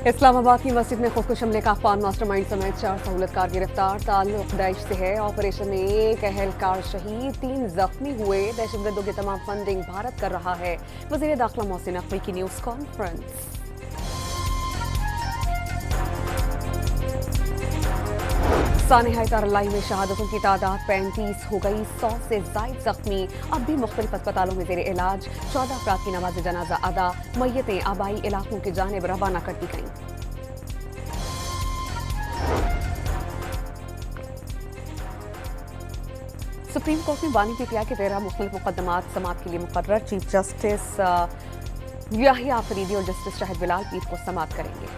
इस्लामाबाद की मस्जिद में खुदकुश हमले का अफवान मास्टरमाइंड समेत 4 सहूलतकार गिरफ्तार। ताल्लुक दैश से है। ऑपरेशन में 1 अहलकार शहीद, 3 जख्मी हुए। दहशतगर्दों की तमाम फंडिंग भारत कर रहा है। वज़ीर दाखिला मोहसिन नकवी की न्यूज़ कॉन्फ्रेंस। सानिहाए तारलाई में शहादतों की तादाद 35 हो गई, 100 से ज़ायद जख्मी अब भी मुख्तलिफ अस्पतालों में ज़ेर इलाज। 14 अफराद की नमाज जनाजा अदा, मैयतें आबाई इलाकों की जानिब रवाना कर दी गईं। सुप्रीम कोर्ट में बानी पीटीआई के 13 मुख्तलिफ मुकदमात समाअत के लिए मुकर्रर। चीफ जस्टिस याहिया अफरीदी और जस्टिस शाहिद बिलाल पीठ को समाअत करेंगे।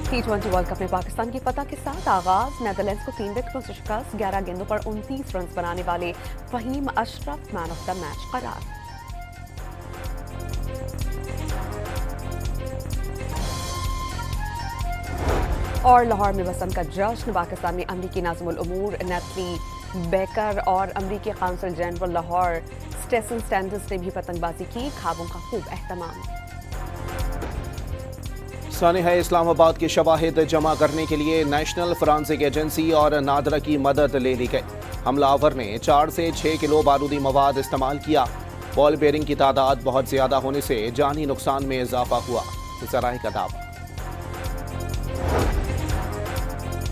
T20 वर्ल्ड कप में पाकिस्तान की फतह के साथ आगाज। नेदरलैंड्स को 3 विकेटों से शिकस्त। 11 गेंदों पर 29 रन बनाने वाले Faheem Ashraf man of the match करार। और लाहौर में वसंत का जश्न। पाकिस्तान में अमरीकी नाज़िमुल उमूर नेटली बेकर और अमरीकी council general Lahore station standards ने भी पतंगबाजी की। ख्वाबों का खूब एहतमाम। सानिहाए इस्लामाबाद के शवाहिद जमा करने के लिए नेशनल फॉरेंसिक एजेंसी और नादरा की मदद ले ली गई। हमलावर ने 4 से 6 किलो बारूदी मवाद इस्तेमाल किया। बॉल बेयरिंग की तादाद बहुत ज्यादा होने से जानी नुकसान में इजाफा हुआ, ज़राए का दावा।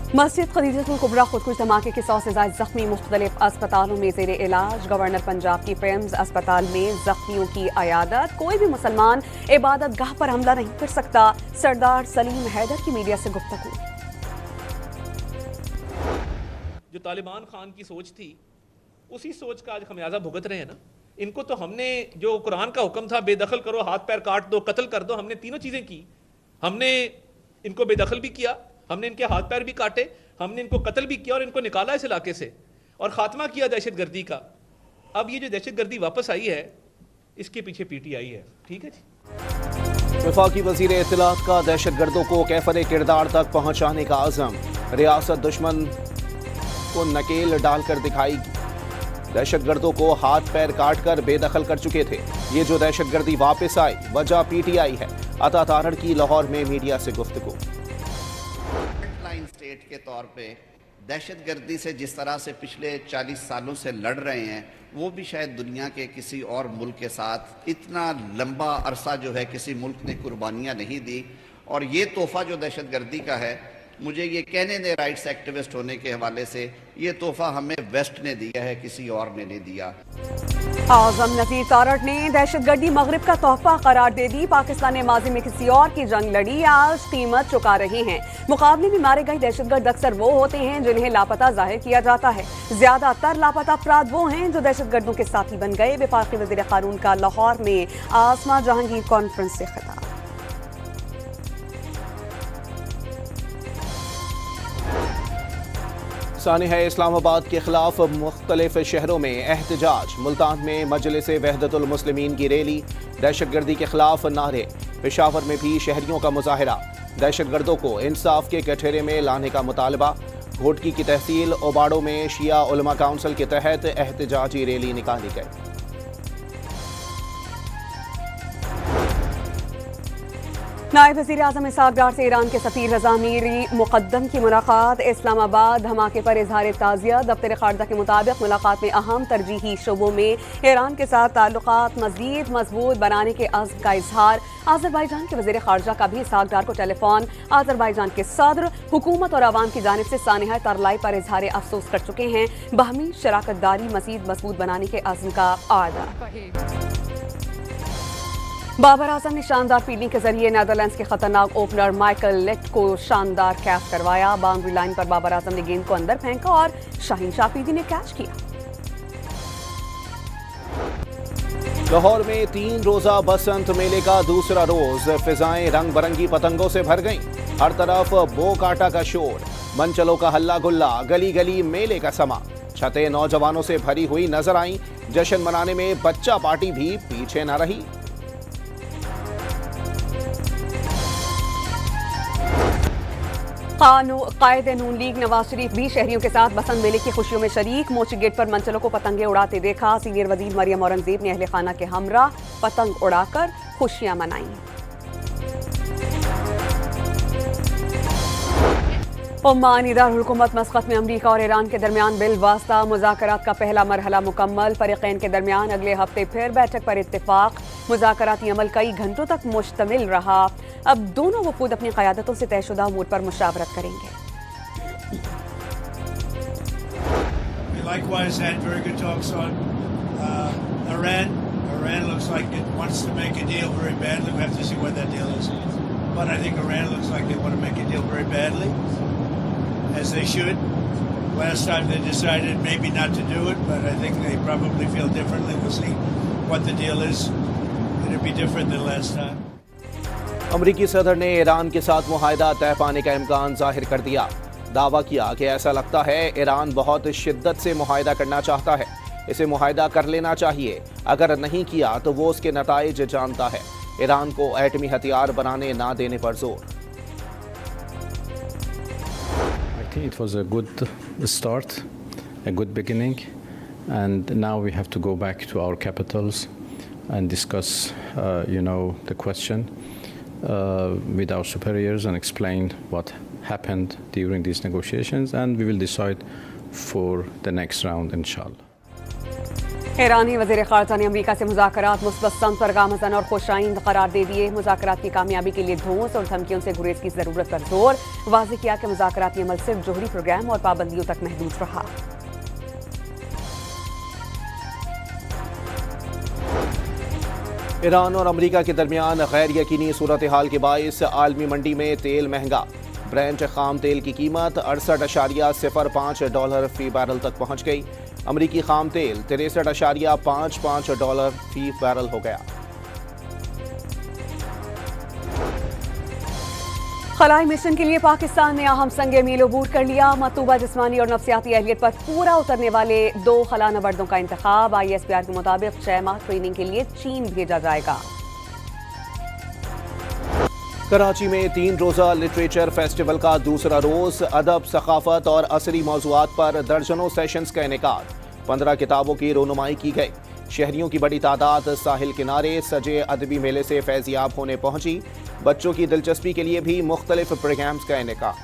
मस्जिद खदीजतुल कुबरा खुदकुश धमाके के 100 से ज्यादा जख्मी मुख्तलिफ अस्पतालों में ज़ेर इलाज। गवर्नर पंजाब की पेम्स अस्पताल में जख्मियों की अयादत। कोई भी मुसलमान इबादत गाह पर हमला नहीं कर सकता। सरदार सलीम हैदर की मीडिया से गुफ्तगू। जो तालिबान खान की सोच थी, उसी सोच का आज खमियाजा भुगत रहे हैं ना। इनको तो हमने जो कुरान का हुक्म था बेदखल करो, हाथ पैर काट दो, कत्ल कर दो, हमने तीनों चीजें की। हमने इनको बेदखल भी किया, हमने इनके हाथ पैर भी काटे, हमने इनको कत्ल भी किया और इनको निकाला इस इलाके से और खात्मा किया दहशतगर्दी का। अब ये जो दहशतगर्दी वापस आई है, इसके पीछे पीटीआई है। ठीक है जी। वफाकी वजीर इत्तलात का दहशतगर्दों को कैफरे किरदार तक पहुंचाने का आज़म। रियासत दुश्मन को नकेल डालकर दिखाएगी। दहशतगर्दों को हाथ पैर काट कर बेदखल कर चुके थे। ये जो दहशतगर्दी वापस आई, वजह पीटीआई है। अता तारड़ की लाहौर में मीडिया से गुफ्तगू। स्टेट के तौर पे दहशतगर्दी से जिस तरह से पिछले 40 सालों से लड़ रहे हैं, वो भी शायद दुनिया के किसी और मुल्क के साथ इतना लंबा अरसा जो है किसी मुल्क ने कुर्बानियां नहीं दी। और ये तोहफा जो दहशतगर्दी का है, मुझे ये कहने दे राइट्स एक्टिविस्ट होने के हवाले से, ये तोहफा हमें वेस्ट ने दिया है, किसी और ने नहीं दिया। आज़म नज़ीर तारड़ ने दहशतगर्दी मगरिब का तोहफा करार दे दी। पाकिस्तान ने माजी में किसी और की जंग लड़ी, आज कीमत चुका रहे हैं। मुकाबले में मारे गए दहशतगर्द अक्सर वो होते हैं जिन्हें लापता जाहिर किया जाता है। ज्यादातर लापता अफराद वो हैं जो दहशतगर्दों के साथी बन गए। वफाकी वज़ीर कानून का लाहौर में आसमा जहांगीर कॉन्फ्रेंस से खिताब। सानिहाए इस्लामाबाद के खिलाफ मुख्तलिफ शहरों में एहतजाज। मुल्तान में मजलिस वहदतुल मुस्लिमीन की रैली। दहशतगर्दी के खिलाफ नारे। पेशावर में भी शहरियों का मुजाहरा। दहशतगर्दों को इंसाफ के कठघरे में लाने का मुतालबा। घोटकी की तहसील ओबाड़ो में शिया उलमा काउंसिल के तहत एहतजाजी रैली निकाली गई। नायब वज़ीर आज़म इसहाक डार से ईरान के सफ़ीर रज़ा मीरी मुक़द्दम की मुलाकात। इस्लामाबाद धमाके पर इज़हार ताज़ियत। दफ्तर ख़ारजा के मुताबिक मुलाकात में अहम तरजीही शोबों में ईरान के साथ ताल्लुकात मज़ीद मजबूत बनाने के अज़्म का इजहार। आज़रबाईजान के वज़ीर ख़ारजा का भी इसहाक डार को टेलीफोन। आज़रबाईजान के सदर हुकूमत और अवाम की जानिब से सानिहाए तारलाई पर इजहार अफसोस कर चुके हैं। बाहमी शराकत दारी मज़ीद मजबूत बनाने के अज़्म का आदा। बाबर आजम ने शानदार फील्डिंग के जरिए नेदरलैंड्स के खतरनाक ओपनर माइकल लेट को शानदार कैच करवाया। बाउंड्री लाइन पर बाबर आजम ने गेंद को अंदर फेंका और शाहीन शाफीदी ने कैच किया। लाहौर में 3 रोजा बसंत मेले का दूसरा रोज। फिजाएं रंग बिरंगी पतंगों से भर गईं। हर तरफ बो काटा का शोर, मंचलों का हल्ला गुल्ला, गली गली मेले का समा। छतें नौजवानों से भरी हुई नजर आईं। जश्न मनाने में बच्चा पार्टी भी पीछे न रही। कायदे नून लीग नवाज शरीफ भी शहरियों के साथ बसंत मेले की खुशियों में शरीक। मोची गेट पर मंचलों को पतंगे उड़ाते देखा। सीनियर वजीर मरियम औरंगजेब ने अहले खाना के हमरा पतंग उड़ाकर खुशियां मनाई। ओमान दारुल-हुकूमत मस्कत में अमरीका और ईरान के दरमियान बिल वास्ता मुज़ाकरात का पहला मरहला मुकम्मल। फरीक़ैन के दरमियान अगले हफ्ते फिर बैठक पर इत्तेफाक। मुज़ाकराती अमल कई घंटों तक मुश्तमिल रहा। अब दोनों वफूद अपनी क़यादतों से तयशुदा अमूर पर मुशावरत करेंगे। Likewise, had very good talks on Iran. Iran looks like it wants to make a deal very badly. We have to see what that deal is. But I think Iran looks like they want to make a deal very badly, as they should. Last time they decided maybe not to do it, but I think they probably feel differently. We'll see what the deal is. It'll be different than last time. अमरीकी सदर ने Iran के साथ मुआहदा तय पाने का इम्कान जाहिर कर दिया। दावा किया कि ऐसा लगता है ईरान बहुत शिद्दत से मुआहदा करना चाहता है, इसे मुआहदा कर लेना चाहिए, अगर नहीं किया तो वो उसके नताइज जानता है। ईरान को एटमी हथियार बनाने ना देने पर जोर। I think it was a good start, a good beginning, and now we have to go back to our capitals and discuss, the question with our superiors and explain what happened during these negotiations, and we will decide for the next round, inshallah. ईरानी वज़ीर ख़ारजा ने अमरीका से मुज़ाकरात मुस्बत सनद पर गामज़न और खुशाइंद करार दे दिए। मुज़ाकरात की कामयाबी के लिए धौंस और धमकियों से गुरेज की ज़रूरत पर जोर। वाज़ेह किया कि मुज़ाकराती अमल सिर्फ जोहरी प्रोग्राम और पाबंदियों तक महदूद रहा। ईरान और अमरीका के दरमियान गैर यकीनी सूरत हाल के बाइस आलमी मंडी में तेल महंगा। ब्रेंट खाम तेल की कीमत $68.05 फी बैरल तक पहुंच गई। अमरीकी खाम तेल $63.55 फी बैरल हो गया। खलाई मिशन के लिए पाकिस्तान ने अहम संगे मील अबूर कर लिया। मतलूबा जिस्मानी और नफ्सियाती अहलियत पर पूरा उतरने वाले 2 खला नवर्दों का इंतखाब। ISPR के मुताबिक 6 माह ट्रेनिंग के लिए चीन भेजा जाएगा। कराची में 3 रोज़ा लिटरेचर फेस्टिवल का दूसरा रोज अदब, सखाफत और असरी मौज़ूआत पर दर्जनों सेशंस का इनेकाद। 15 किताबों की रोनुमाई की गई। शहरियों की बड़ी तादाद साहिल किनारे सजे अदबी मेले से फैज़याब होने पहुंची। बच्चों की दिलचस्पी के लिए भी मुख्तलिफ प्रोग्राम्स का इनेकाद।